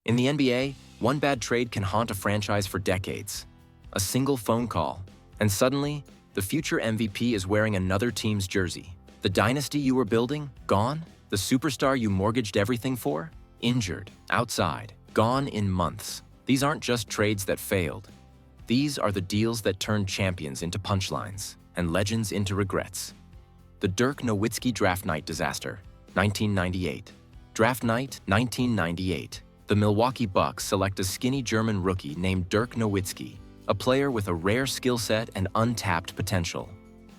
In the NBA, one bad trade can haunt a franchise for decades. A single phone call, and suddenly, the future MVP is wearing another team's jersey. The dynasty you were building, gone? The superstar you mortgaged everything for? Injured, outside, gone in months. These aren't just trades that failed. These are the deals that turned champions into punchlines and legends into regrets. The Dirk Nowitzki draft night disaster, 1998. Draft night, 1998. The Milwaukee Bucks select a skinny German rookie named Dirk Nowitzki, a player with a rare skill set and untapped potential.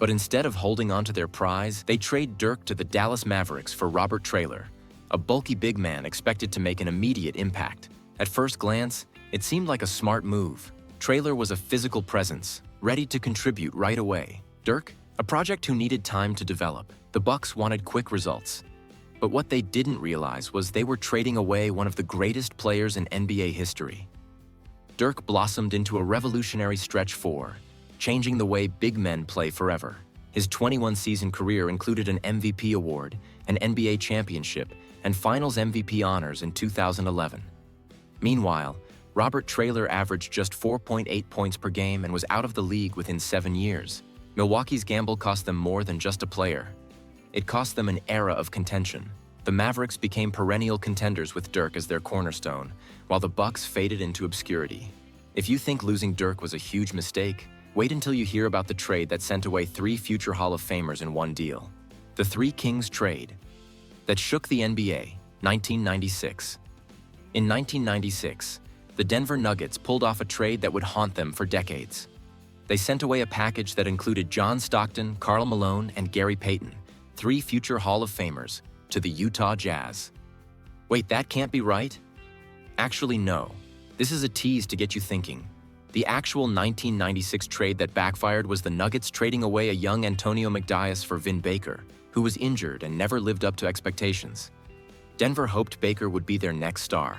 But instead of holding on to their prize, they trade Dirk to the Dallas Mavericks for Robert Traylor, a bulky big man expected to make an immediate impact. At first glance, it seemed like a smart move. Traylor was a physical presence, ready to contribute right away. Dirk, a project who needed time to develop. The Bucks wanted quick results. But what they didn't realize was they were trading away one of the greatest players in NBA history. Dirk blossomed into a revolutionary stretch four, changing the way big men play forever. His 21-season career included an MVP award, an NBA championship, and Finals MVP honors in 2011. Meanwhile, Robert Traylor averaged just 4.8 points per game and was out of the league within 7 years. Milwaukee's gamble cost them more than just a player. It cost them an era of contention. The Mavericks became perennial contenders with Dirk as their cornerstone, while the Bucks faded into obscurity. If you think losing Dirk was a huge mistake, wait until you hear about the trade that sent away 3 future Hall of Famers in one deal. The Three Kings trade that shook the NBA, 1996. In 1996, the Denver Nuggets pulled off a trade that would haunt them for decades. They sent away a package that included John Stockton, Karl Malone, and Gary Payton, 3 future Hall of Famers, to the Utah Jazz. Wait, that can't be right? Actually, no. This is a tease to get you thinking. The actual 1996 trade that backfired was the Nuggets trading away a young Antonio McDyess for Vin Baker, who was injured and never lived up to expectations. Denver hoped Baker would be their next star.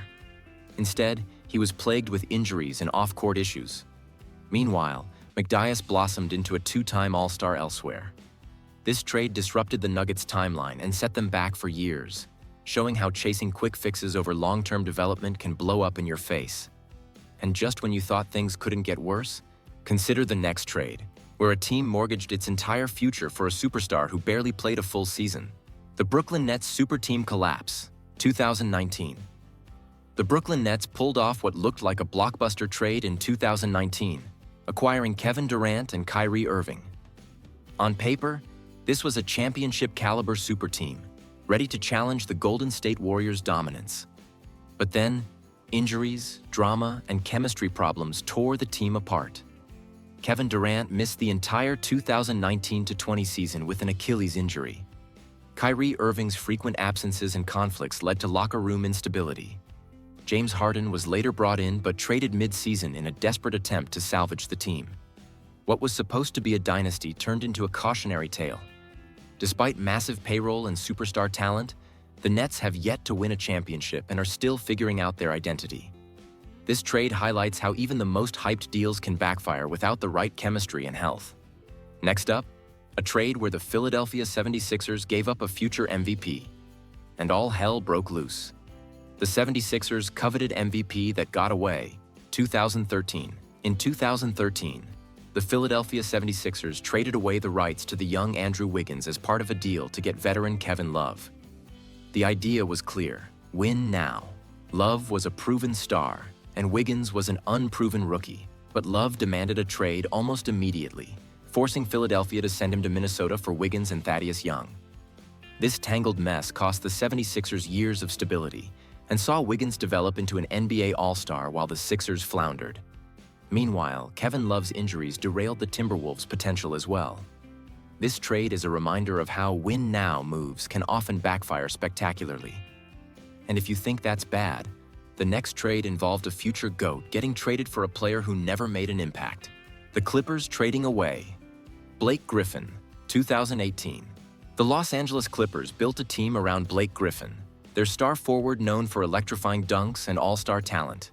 Instead, he was plagued with injuries and off-court issues. Meanwhile, McDyess blossomed into a 2-time All-Star elsewhere. This trade disrupted the Nuggets' timeline and set them back for years, showing how chasing quick fixes over long-term development can blow up in your face. And just when you thought things couldn't get worse, consider the next trade, where a team mortgaged its entire future for a superstar who barely played a full season. The Brooklyn Nets super team collapse, 2019. The Brooklyn Nets pulled off what looked like a blockbuster trade in 2019, acquiring Kevin Durant and Kyrie Irving. On paper, this was a championship-caliber super team, ready to challenge the Golden State Warriors' dominance. But then, injuries, drama, and chemistry problems tore the team apart. Kevin Durant missed the entire 2019-20 season with an Achilles injury. Kyrie Irving's frequent absences and conflicts led to locker room instability. James Harden was later brought in but traded mid-season in a desperate attempt to salvage the team. What was supposed to be a dynasty turned into a cautionary tale. Despite massive payroll and superstar talent, the Nets have yet to win a championship and are still figuring out their identity. This trade highlights how even the most hyped deals can backfire without the right chemistry and health. Next up, a trade where the Philadelphia 76ers gave up a future MVP, and all hell broke loose. The 76ers' coveted MVP that got away, 2013. In 2013, the Philadelphia 76ers traded away the rights to the young Andrew Wiggins as part of a deal to get veteran Kevin Love. The idea was clear: win now. Love was a proven star, and Wiggins was an unproven rookie, but Love demanded a trade almost immediately, forcing Philadelphia to send him to Minnesota for Wiggins and Thaddeus Young. This tangled mess cost the 76ers years of stability and saw Wiggins develop into an NBA All-Star while the Sixers floundered. Meanwhile, Kevin Love's injuries derailed the Timberwolves' potential as well. This trade is a reminder of how win-now moves can often backfire spectacularly. And if you think that's bad, the next trade involved a future GOAT getting traded for a player who never made an impact. The Clippers trading away Blake Griffin, 2018. The Los Angeles Clippers built a team around Blake Griffin, their star forward known for electrifying dunks and all-star talent.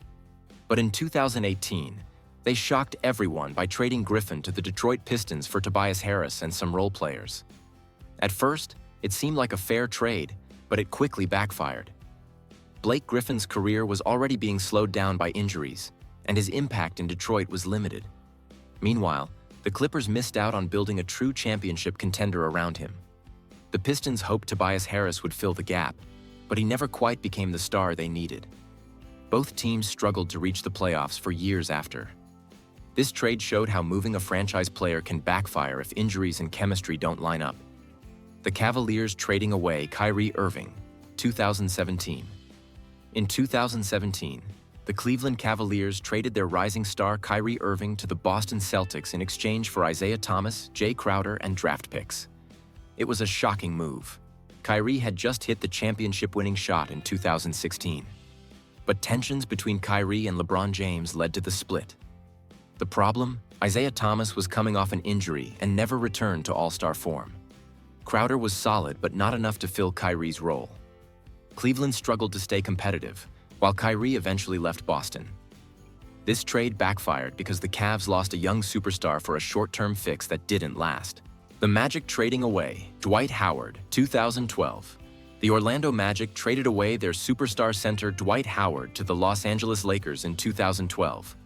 But in 2018, they shocked everyone by trading Griffin to the Detroit Pistons for Tobias Harris and some role players. At first, it seemed like a fair trade, but it quickly backfired. Blake Griffin's career was already being slowed down by injuries, and his impact in Detroit was limited. Meanwhile, the Clippers missed out on building a true championship contender around him. The Pistons hoped Tobias Harris would fill the gap, but he never quite became the star they needed. Both teams struggled to reach the playoffs for years after. This trade showed how moving a franchise player can backfire if injuries and chemistry don't line up. The Cavaliers trading away Kyrie Irving, 2017. In 2017, the Cleveland Cavaliers traded their rising star Kyrie Irving to the Boston Celtics in exchange for Isaiah Thomas, Jay Crowder, and draft picks. It was a shocking move. Kyrie had just hit the championship-winning shot in 2016. But tensions between Kyrie and LeBron James led to the split. The problem? Isaiah Thomas was coming off an injury and never returned to All-Star form. Crowder was solid but not enough to fill Kyrie's role. Cleveland struggled to stay competitive, while Kyrie eventually left Boston. This trade backfired because the Cavs lost a young superstar for a short-term fix that didn't last. The Magic trading away Dwight Howard, 2012. The Orlando Magic traded away their superstar center Dwight Howard to the Los Angeles Lakers in 2012,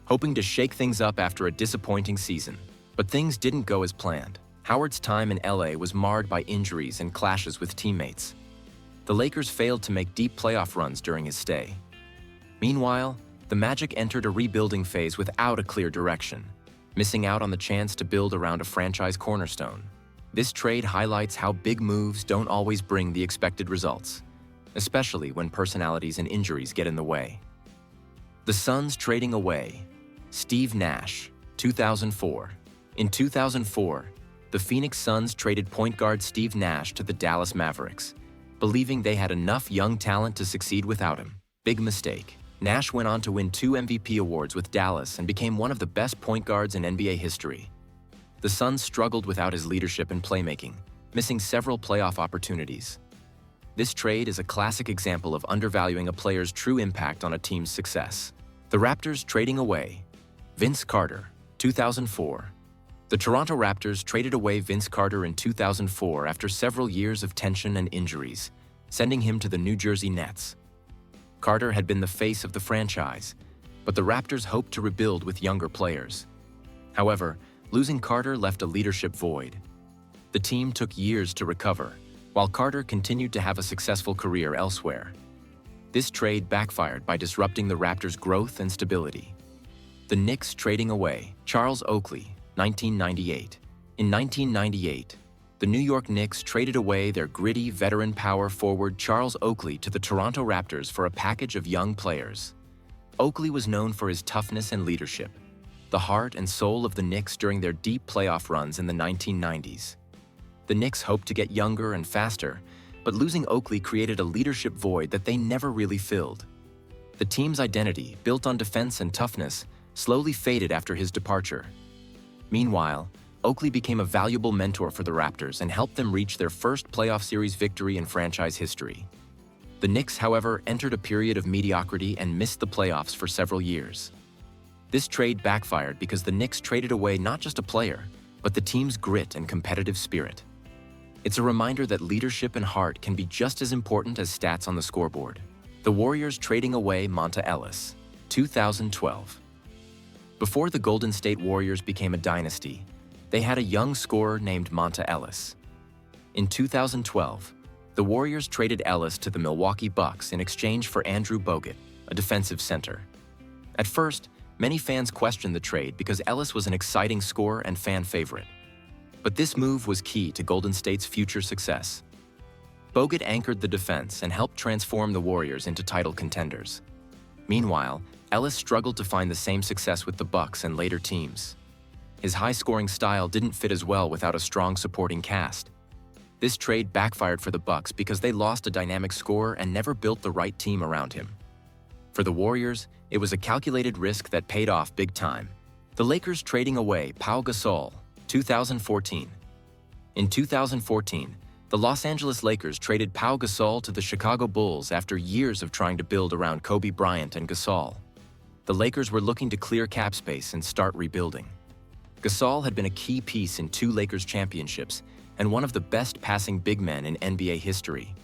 hoping to shake things up after a disappointing season. But things didn't go as planned. Howard's time in LA was marred by injuries and clashes with teammates. The Lakers failed to make deep playoff runs during his stay. Meanwhile, the Magic entered a rebuilding phase without a clear direction, missing out on the chance to build around a franchise cornerstone. This trade highlights how big moves don't always bring the expected results, especially when personalities and injuries get in the way. The Suns trading away Steve Nash, 2004. In 2004, the Phoenix Suns traded point guard Steve Nash to the Dallas Mavericks, believing they had enough young talent to succeed without him. Big mistake. Nash went on to win 2 MVP awards with Dallas and became one of the best point guards in NBA history. The Suns struggled without his leadership and playmaking, missing several playoff opportunities. This trade is a classic example of undervaluing a player's true impact on a team's success. The Raptors trading away Vince Carter, 2004. The Toronto Raptors traded away Vince Carter in 2004 after several years of tension and injuries, sending him to the New Jersey Nets. Carter had been the face of the franchise, but the Raptors hoped to rebuild with younger players. However, losing Carter left a leadership void. The team took years to recover, while Carter continued to have a successful career elsewhere. This trade backfired by disrupting the Raptors' growth and stability. The Knicks trading away Charles Oakley, 1998. In 1998, the New York Knicks traded away their gritty veteran power forward Charles Oakley to the Toronto Raptors for a package of young players. Oakley was known for his toughness and leadership, the heart and soul of the Knicks during their deep playoff runs in the 1990s. The Knicks hoped to get younger and faster, but losing Oakley created a leadership void that they never really filled. The team's identity, built on defense and toughness, slowly faded after his departure. Meanwhile, Oakley became a valuable mentor for the Raptors and helped them reach their first playoff series victory in franchise history. The Knicks, however, entered a period of mediocrity and missed the playoffs for several years. This trade backfired because the Knicks traded away not just a player, but the team's grit and competitive spirit. It's a reminder that leadership and heart can be just as important as stats on the scoreboard. The Warriors trading away Monta Ellis, 2012. Before the Golden State Warriors became a dynasty, they had a young scorer named Monta Ellis. In 2012, the Warriors traded Ellis to the Milwaukee Bucks in exchange for Andrew Bogut, a defensive center. At first, many fans questioned the trade because Ellis was an exciting scorer and fan favorite. But this move was key to Golden State's future success. Bogut anchored the defense and helped transform the Warriors into title contenders. Meanwhile, Ellis struggled to find the same success with the Bucks and later teams. His high-scoring style didn't fit as well without a strong supporting cast. This trade backfired for the Bucks because they lost a dynamic scorer and never built the right team around him. For the Warriors, it was a calculated risk that paid off big time. The Lakers trading away Pau Gasol, 2014. In 2014, the Los Angeles Lakers traded Pau Gasol to the Chicago Bulls after years of trying to build around Kobe Bryant and Gasol. The Lakers were looking to clear cap space and start rebuilding. Gasol had been a key piece in 2 Lakers championships and one of the best passing big men in NBA history.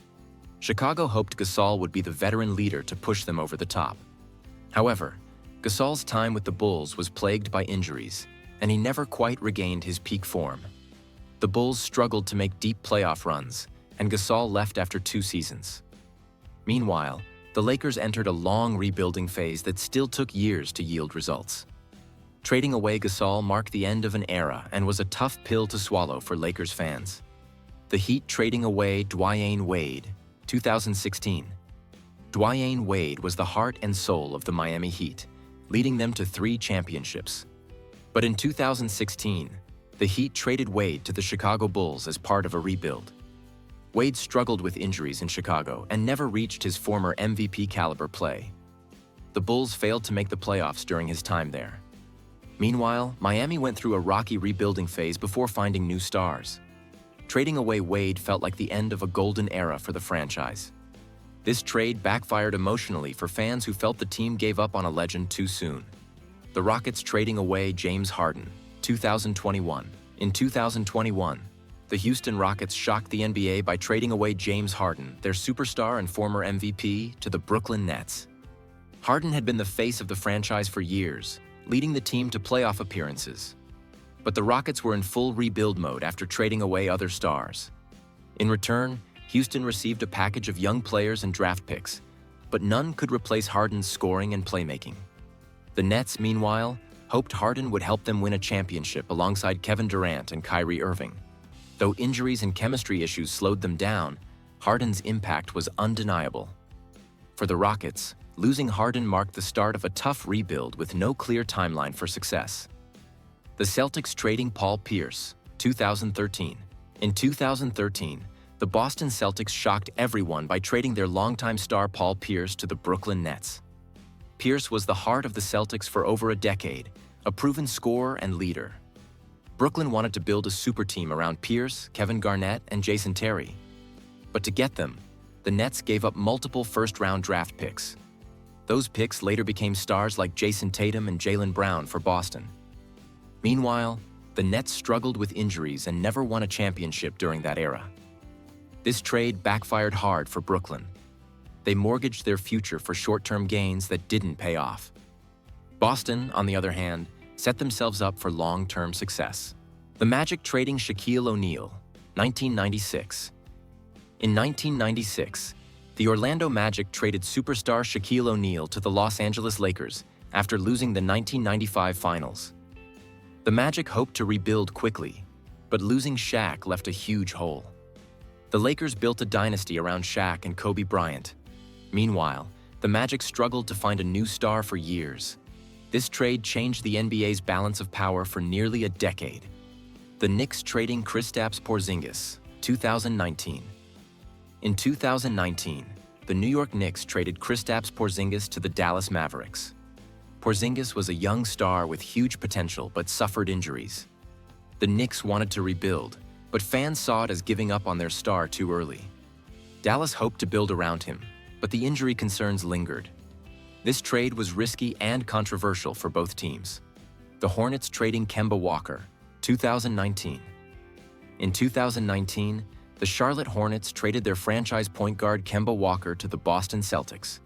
Chicago hoped Gasol would be the veteran leader to push them over the top. However, Gasol's time with the Bulls was plagued by injuries, and he never quite regained his peak form. The Bulls struggled to make deep playoff runs, and Gasol left after 2 seasons. Meanwhile, the Lakers entered a long rebuilding phase that still took years to yield results. Trading away Gasol marked the end of an era and was a tough pill to swallow for Lakers fans. The Heat trading away Dwyane Wade, 2016. Dwyane Wade was the heart and soul of the Miami Heat, leading them to 3 championships. But in 2016, the Heat traded Wade to the Chicago Bulls as part of a rebuild. Wade struggled with injuries in Chicago and never reached his former MVP-caliber play. The Bulls failed to make the playoffs during his time there. Meanwhile, Miami went through a rocky rebuilding phase before finding new stars. Trading away Wade felt like the end of a golden era for the franchise. This trade backfired emotionally for fans who felt the team gave up on a legend too soon. The Rockets trading away James Harden, 2021. In 2021, the Houston Rockets shocked the NBA by trading away James Harden, their superstar and former MVP, to the Brooklyn Nets. Harden had been the face of the franchise for years, leading the team to playoff appearances. But the Rockets were in full rebuild mode after trading away other stars. In return, Houston received a package of young players and draft picks, but none could replace Harden's scoring and playmaking. The Nets, meanwhile, hoped Harden would help them win a championship alongside Kevin Durant and Kyrie Irving. Though injuries and chemistry issues slowed them down, Harden's impact was undeniable. For the Rockets, losing Harden marked the start of a tough rebuild with no clear timeline for success. The Celtics trading Paul Pierce, 2013. In 2013, the Boston Celtics shocked everyone by trading their longtime star Paul Pierce to the Brooklyn Nets. Pierce was the heart of the Celtics for over a decade, a proven scorer and leader. Brooklyn wanted to build a super team around Pierce, Kevin Garnett, and Jason Terry. But to get them, the Nets gave up multiple first-round draft picks. Those picks later became stars like Jason Tatum and Jaylen Brown for Boston. Meanwhile, the Nets struggled with injuries and never won a championship during that era. This trade backfired hard for Brooklyn. They mortgaged their future for short-term gains that didn't pay off. Boston, on the other hand, set themselves up for long-term success. The Magic trading Shaquille O'Neal, 1996. In 1996, the Orlando Magic traded superstar Shaquille O'Neal to the Los Angeles Lakers after losing the 1995 Finals. The Magic hoped to rebuild quickly, but losing Shaq left a huge hole. The Lakers built a dynasty around Shaq and Kobe Bryant. Meanwhile, the Magic struggled to find a new star for years. This trade changed the NBA's balance of power for nearly a decade. The Knicks trading Kristaps Porzingis, 2019. In 2019, the New York Knicks traded Kristaps Porzingis to the Dallas Mavericks. Porzingis was a young star with huge potential but suffered injuries. The Knicks wanted to rebuild, but fans saw it as giving up on their star too early. Dallas hoped to build around him, but the injury concerns lingered. This trade was risky and controversial for both teams. The Hornets trading Kemba Walker, 2019. In 2019, the Charlotte Hornets traded their franchise point guard Kemba Walker to the Boston Celtics.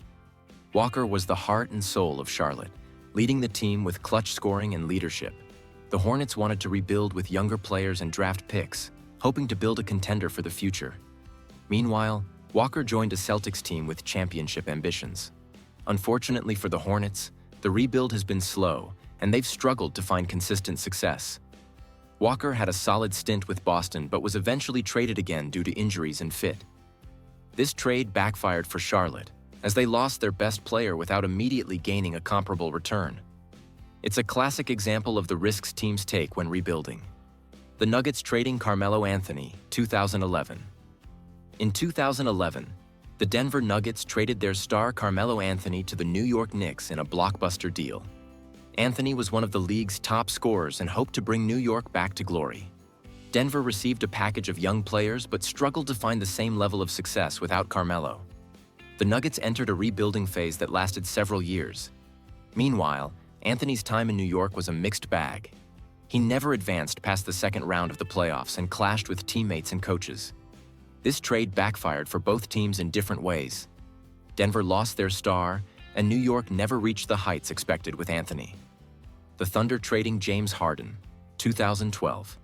Walker was the heart and soul of Charlotte, leading the team with clutch scoring and leadership. The Hornets wanted to rebuild with younger players and draft picks, hoping to build a contender for the future. Meanwhile, Walker joined a Celtics team with championship ambitions. Unfortunately for the Hornets, the rebuild has been slow, and they've struggled to find consistent success. Walker had a solid stint with Boston but was eventually traded again due to injuries and fit. This trade backfired for Charlotte, as they lost their best player without immediately gaining a comparable return. It's a classic example of the risks teams take when rebuilding. The Nuggets trading Carmelo Anthony, 2011. In 2011, the Denver Nuggets traded their star Carmelo Anthony to the New York Knicks in a blockbuster deal. Anthony was one of the league's top scorers and hoped to bring New York back to glory. Denver received a package of young players but struggled to find the same level of success without Carmelo. The Nuggets entered a rebuilding phase that lasted several years. Meanwhile, Anthony's time in New York was a mixed bag. He never advanced past the second round of the playoffs and clashed with teammates and coaches. This trade backfired for both teams in different ways. Denver lost their star, and New York never reached the heights expected with Anthony. The Thunder trading James Harden, 2012.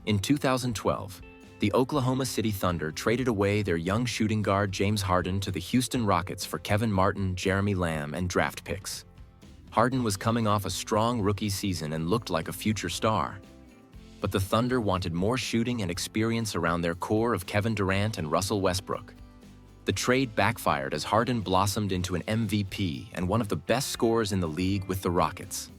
In 2012, the Oklahoma City Thunder traded away their young shooting guard James Harden to the Houston Rockets for Kevin Martin, Jeremy Lamb, and draft picks. Harden was coming off a strong rookie season and looked like a future star. But the Thunder wanted more shooting and experience around their core of Kevin Durant and Russell Westbrook. The trade backfired as Harden blossomed into an MVP and one of the best scorers in the league with the Rockets.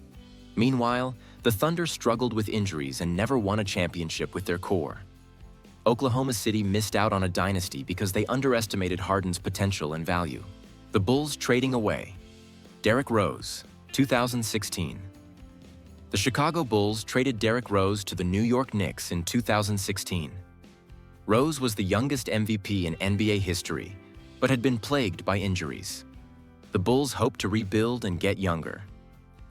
Meanwhile, the Thunder struggled with injuries and never won a championship with their core. Oklahoma City missed out on a dynasty because they underestimated Harden's potential and value. The Bulls trading away Derrick Rose, 2016. The Chicago Bulls traded Derrick Rose to the New York Knicks in 2016. Rose was the youngest MVP in NBA history, but had been plagued by injuries. The Bulls hoped to rebuild and get younger.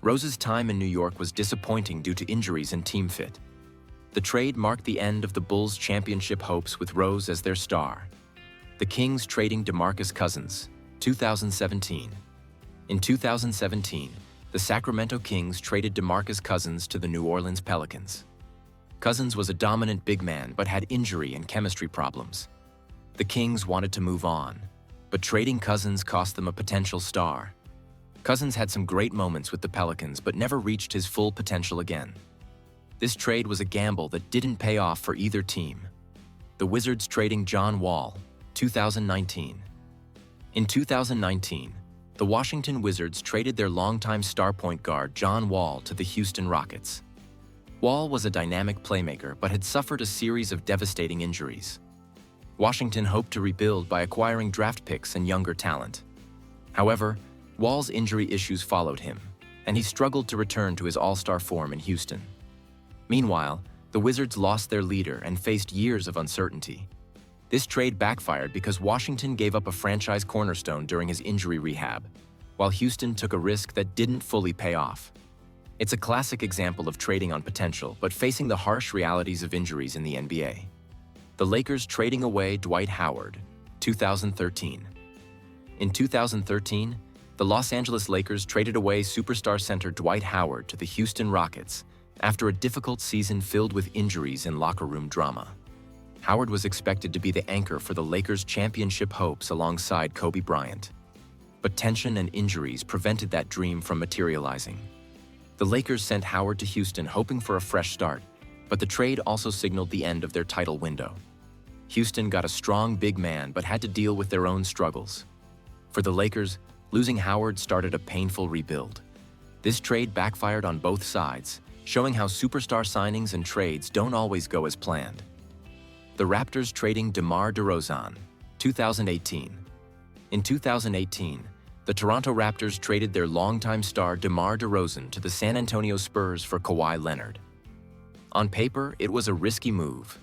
Rose's time in New York was disappointing due to injuries and team fit. The trade marked the end of the Bulls' championship hopes with Rose as their star. The Kings trading DeMarcus Cousins, 2017. In 2017, the Sacramento Kings traded DeMarcus Cousins to the New Orleans Pelicans. Cousins was a dominant big man but had injury and chemistry problems. The Kings wanted to move on, but trading Cousins cost them a potential star. Cousins had some great moments with the Pelicans but never reached his full potential again. This trade was a gamble that didn't pay off for either team. The Wizards trading John Wall, 2019. In 2019, the Washington Wizards traded their longtime star point guard John Wall to the Houston Rockets. Wall was a dynamic playmaker but had suffered a series of devastating injuries. Washington hoped to rebuild by acquiring draft picks and younger talent. However, Wall's injury issues followed him, and he struggled to return to his all-star form in Houston. Meanwhile, the Wizards lost their leader and faced years of uncertainty. This trade backfired because Washington gave up a franchise cornerstone during his injury rehab, while Houston took a risk that didn't fully pay off. It's a classic example of trading on potential but facing the harsh realities of injuries in the NBA. The Lakers trading away Dwight Howard, 2013. In 2013, the Los Angeles Lakers traded away superstar center Dwight Howard to the Houston Rockets after a difficult season filled with injuries and locker room drama. Howard was expected to be the anchor for the Lakers' championship hopes alongside Kobe Bryant. But tension and injuries prevented that dream from materializing. The Lakers sent Howard to Houston hoping for a fresh start, but the trade also signaled the end of their title window. Houston got a strong big man but had to deal with their own struggles. For the Lakers, losing Howard started a painful rebuild. This trade backfired on both sides, showing how superstar signings and trades don't always go as planned. The Raptors trading DeMar DeRozan, 2018. In 2018, the Toronto Raptors traded their longtime star DeMar DeRozan to the San Antonio Spurs for Kawhi Leonard. On paper, it was a risky move.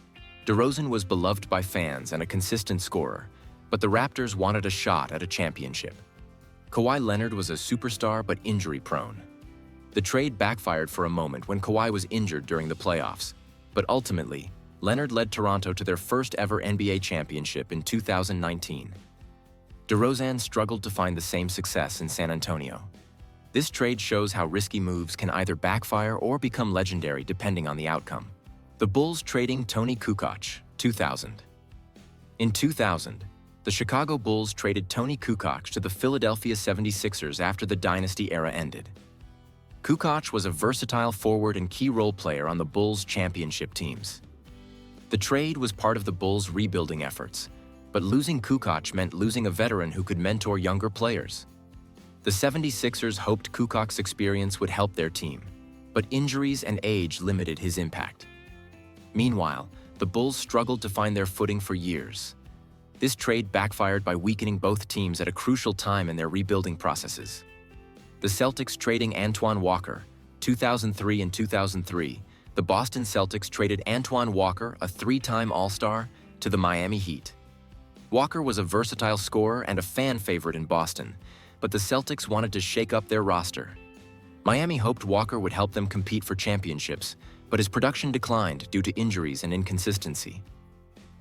DeRozan was beloved by fans and a consistent scorer, but the Raptors wanted a shot at a championship. Kawhi Leonard was a superstar but injury-prone. The trade backfired for a moment when Kawhi was injured during the playoffs, but ultimately, Leonard led Toronto to their first-ever NBA championship in 2019. DeRozan struggled to find the same success in San Antonio. This trade shows how risky moves can either backfire or become legendary depending on the outcome. The Bulls trading Toni Kukoč, 2000. In 2000, the Chicago Bulls traded Toni Kukoč to the Philadelphia 76ers after the dynasty era ended. Kukoč was a versatile forward and key role player on the Bulls' championship teams. The trade was part of the Bulls' rebuilding efforts, but losing Kukoč meant losing a veteran who could mentor younger players. The 76ers hoped Kukoč's experience would help their team, but injuries and age limited his impact. Meanwhile, the Bulls struggled to find their footing for years. This trade backfired by weakening both teams at a crucial time in their rebuilding processes. The Celtics trading Antoine Walker, 2003 and 2003, the Boston Celtics traded Antoine Walker, a three-time All-Star, to the Miami Heat. Walker was a versatile scorer and a fan favorite in Boston, but the Celtics wanted to shake up their roster. Miami hoped Walker would help them compete for championships, but his production declined due to injuries and inconsistency.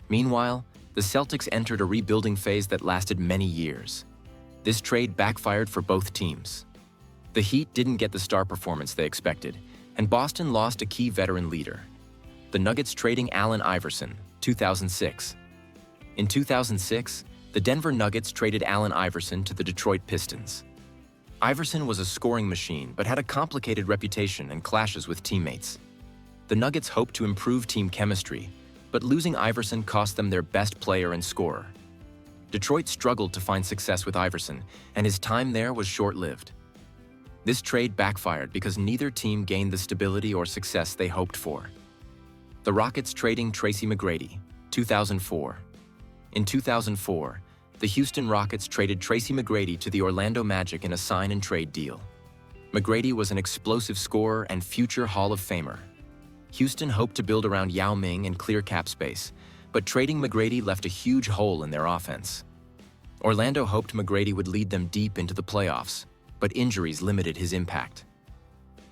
Meanwhile, the the Celtics entered a rebuilding phase that lasted many years. This trade backfired for both teams. The Heat didn't get the star performance they expected, and Boston lost a key veteran leader. The Nuggets trading Allen Iverson, 2006. In 2006, the Denver Nuggets traded Allen Iverson to the Detroit Pistons. Iverson was a scoring machine but had a complicated reputation and clashes with teammates. The Nuggets hoped to improve team chemistry, but losing Iverson cost them their best player and scorer. Detroit struggled to find success with Iverson, and his time there was short-lived. This trade backfired because neither team gained the stability or success they hoped for. The Rockets trading Tracy McGrady, 2004. In 2004, the Houston Rockets traded Tracy McGrady to the Orlando Magic in a sign-and-trade deal. McGrady was an explosive scorer and future Hall of Famer. Houston hoped to build around Yao Ming and clear cap space, but trading McGrady left a huge hole in their offense. Orlando hoped McGrady would lead them deep into the playoffs, but injuries limited his impact.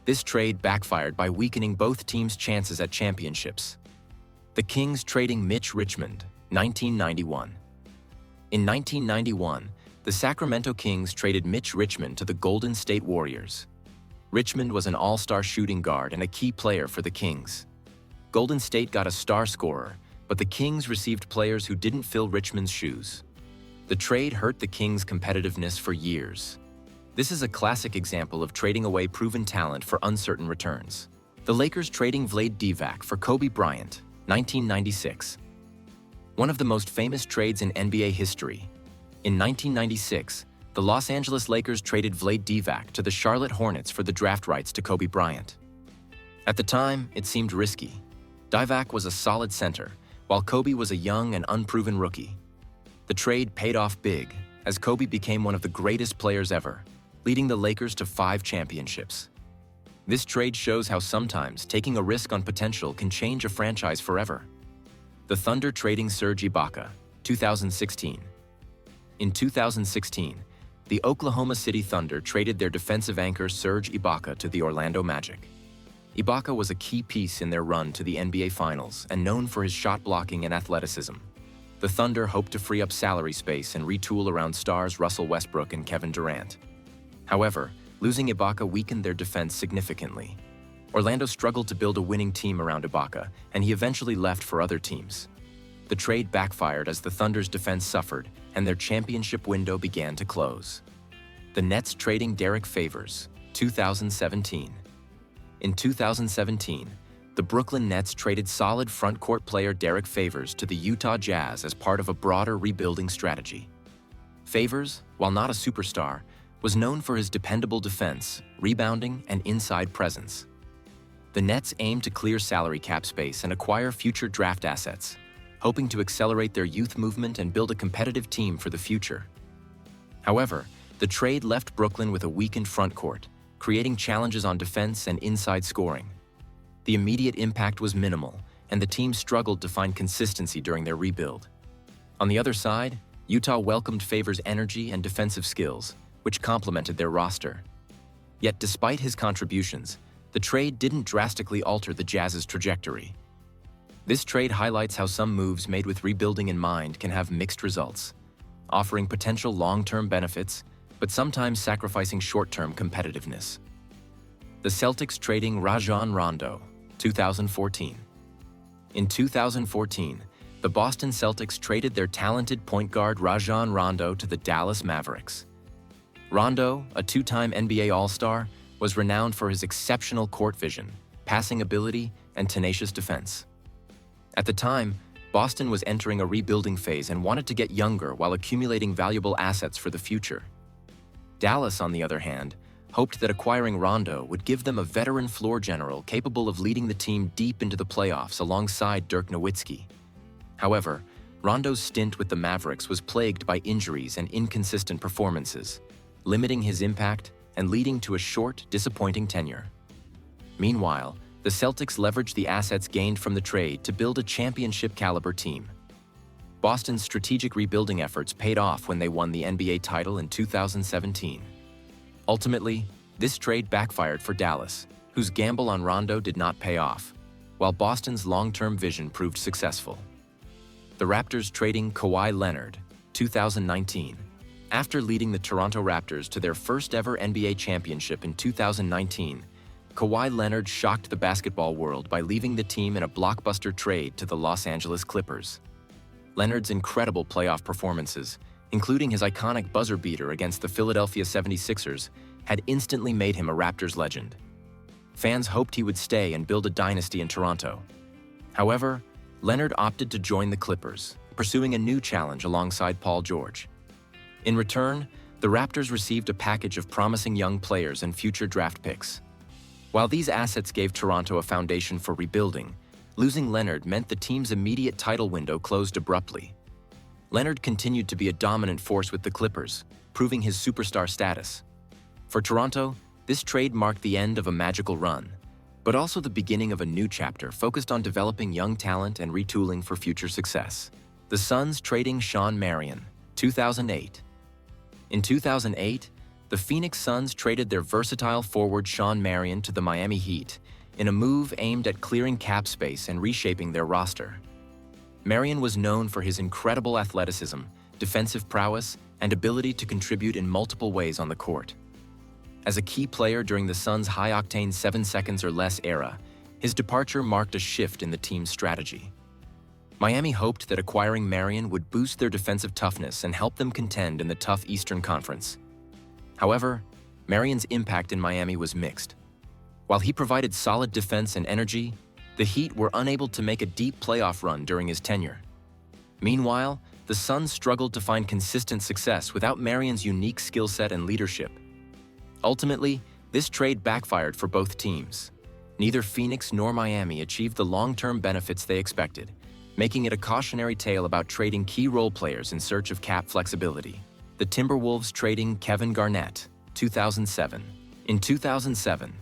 This trade backfired by weakening both teams' chances at championships. The Kings trading Mitch Richmond, 1991. In 1991, the Sacramento Kings traded Mitch Richmond to the Golden State Warriors. Richmond was an all-star shooting guard and a key player for the Kings. Golden State got a star scorer, but the Kings received players who didn't fill Richmond's shoes. The trade hurt the Kings' competitiveness for years. This is a classic example of trading away proven talent for uncertain returns. The Lakers trading Vlade Divac for Kobe Bryant, 1996. One of the most famous trades in NBA history. In 1996, the Los Angeles Lakers traded Vlade Divac to the Charlotte Hornets for the draft rights to Kobe Bryant. At the time, it seemed risky. Divac was a solid center, while Kobe was a young and unproven rookie. The trade paid off big, as Kobe became one of the greatest players ever, leading the Lakers to 5 championships. This trade shows how sometimes taking a risk on potential can change a franchise forever. The Thunder trading Serge Ibaka, 2016. In 2016, the Oklahoma City Thunder traded their defensive anchor Serge Ibaka to the Orlando Magic. Ibaka was a key piece in their run to the NBA Finals and known for his shot blocking and athleticism. The Thunder hoped to free up salary space and retool around stars Russell Westbrook and Kevin Durant. However, losing Ibaka weakened their defense significantly. Orlando struggled to build a winning team around Ibaka, and he eventually left for other teams. The trade backfired as the Thunder's defense suffered and their championship window began to close. The Nets trading Derrick Favors, 2017. In 2017, the Brooklyn Nets traded solid front-court player Derrick Favors to the Utah Jazz as part of a broader rebuilding strategy. Favors, while not a superstar, was known for his dependable defense, rebounding, and inside presence. The Nets aimed to clear salary cap space and acquire future draft assets, hoping to accelerate their youth movement and build a competitive team for the future. However, the trade left Brooklyn with a weakened front court, creating challenges on defense and inside scoring. The immediate impact was minimal, and the team struggled to find consistency during their rebuild. On the other side, Utah welcomed Favors' energy and defensive skills, which complemented their roster. Yet despite his contributions, the trade didn't drastically alter the Jazz's trajectory. This trade highlights how some moves made with rebuilding in mind can have mixed results, offering potential long-term benefits, but sometimes sacrificing short-term competitiveness. The Celtics trading Rajon Rondo, 2014. In 2014, the Boston Celtics traded their talented point guard Rajon Rondo to the Dallas Mavericks. Rondo, a 2-time NBA All-Star, was renowned for his exceptional court vision, passing ability, and tenacious defense. At the time, Boston was entering a rebuilding phase and wanted to get younger while accumulating valuable assets for the future. Dallas, on the other hand, hoped that acquiring Rondo would give them a veteran floor general capable of leading the team deep into the playoffs alongside Dirk Nowitzki. However, Rondo's stint with the Mavericks was plagued by injuries and inconsistent performances, limiting his impact and leading to a short, disappointing tenure. Meanwhile, the Celtics leveraged the assets gained from the trade to build a championship-caliber team. Boston's strategic rebuilding efforts paid off when they won the NBA title in 2017. Ultimately, this trade backfired for Dallas, whose gamble on Rondo did not pay off, while Boston's long-term vision proved successful. The Raptors trading Kawhi Leonard, 2019. After leading the Toronto Raptors to their first-ever NBA championship in 2019, Kawhi Leonard shocked the basketball world by leaving the team in a blockbuster trade to the Los Angeles Clippers. Leonard's incredible playoff performances, including his iconic buzzer beater against the Philadelphia 76ers, had instantly made him a Raptors legend. Fans hoped he would stay and build a dynasty in Toronto. However, Leonard opted to join the Clippers, pursuing a new challenge alongside Paul George. In return, the Raptors received a package of promising young players and future draft picks. While these assets gave Toronto a foundation for rebuilding, losing Leonard meant the team's immediate title window closed abruptly. Leonard continued to be a dominant force with the Clippers, proving his superstar status. For Toronto, this trade marked the end of a magical run, but also the beginning of a new chapter focused on developing young talent and retooling for future success. The Suns trading Shawn Marion, 2008. In 2008, the Phoenix Suns traded their versatile forward Shawn Marion to the Miami Heat in a move aimed at clearing cap space and reshaping their roster. Marion was known for his incredible athleticism, defensive prowess, and ability to contribute in multiple ways on the court. As a key player during the Suns' high-octane 7 seconds or less era, his departure marked a shift in the team's strategy. Miami hoped that acquiring Marion would boost their defensive toughness and help them contend in the tough Eastern Conference. However, Marion's impact in Miami was mixed. While he provided solid defense and energy, the Heat were unable to make a deep playoff run during his tenure. Meanwhile, the Suns struggled to find consistent success without Marion's unique skill set and leadership. Ultimately, this trade backfired for both teams. Neither Phoenix nor Miami achieved the long-term benefits they expected, making it a cautionary tale about trading key role players in search of cap flexibility. The Timberwolves trading Kevin Garnett, 2007. In 2007,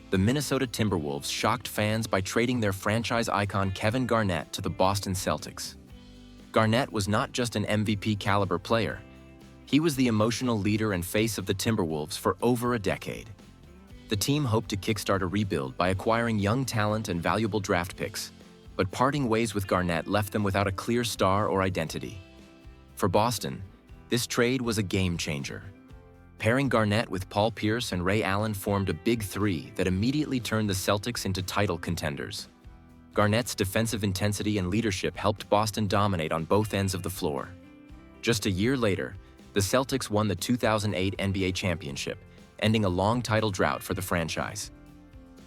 the Minnesota Timberwolves shocked fans by trading their franchise icon Kevin Garnett to the Boston Celtics. Garnett was not just an MVP-caliber player. He was the emotional leader and face of the Timberwolves for over a decade. The team hoped to kickstart a rebuild by acquiring young talent and valuable draft picks, but parting ways with Garnett left them without a clear star or identity. For Boston, this trade was a game-changer. Pairing Garnett with Paul Pierce and Ray Allen formed a big three that immediately turned the Celtics into title contenders. Garnett's defensive intensity and leadership helped Boston dominate on both ends of the floor. Just a year later, the Celtics won the 2008 NBA championship, ending a long title drought for the franchise.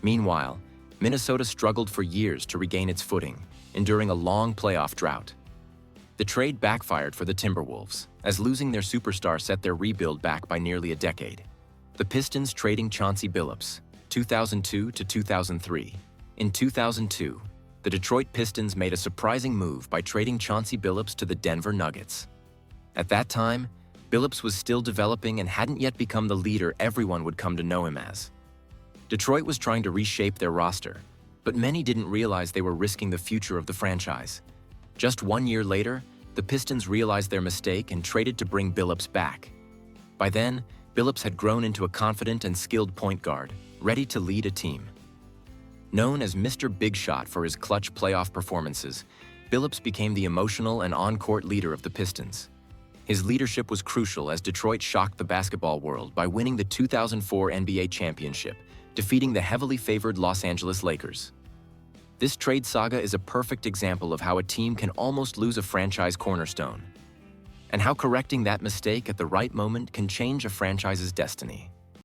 Meanwhile, Minnesota struggled for years to regain its footing, enduring a long playoff drought. The trade backfired for the Timberwolves, as losing their superstar set their rebuild back by nearly a decade. The Pistons trading Chauncey Billups, 2002 to 2003. In 2002, the Detroit Pistons made a surprising move by trading Chauncey Billups to the Denver Nuggets. At that time, Billups was still developing and hadn't yet become the leader everyone would come to know him as. Detroit was trying to reshape their roster, but many didn't realize they were risking the future of the franchise. Just 1 year later, the Pistons realized their mistake and traded to bring Billups back. By then, Billups had grown into a confident and skilled point guard, ready to lead a team. Known as Mr. Big Shot for his clutch playoff performances, Billups became the emotional and on-court leader of the Pistons. His leadership was crucial as Detroit shocked the basketball world by winning the 2004 NBA championship, defeating the heavily favored Los Angeles Lakers. This trade saga is a perfect example of how a team can almost lose a franchise cornerstone, and how correcting that mistake at the right moment can change a franchise's destiny.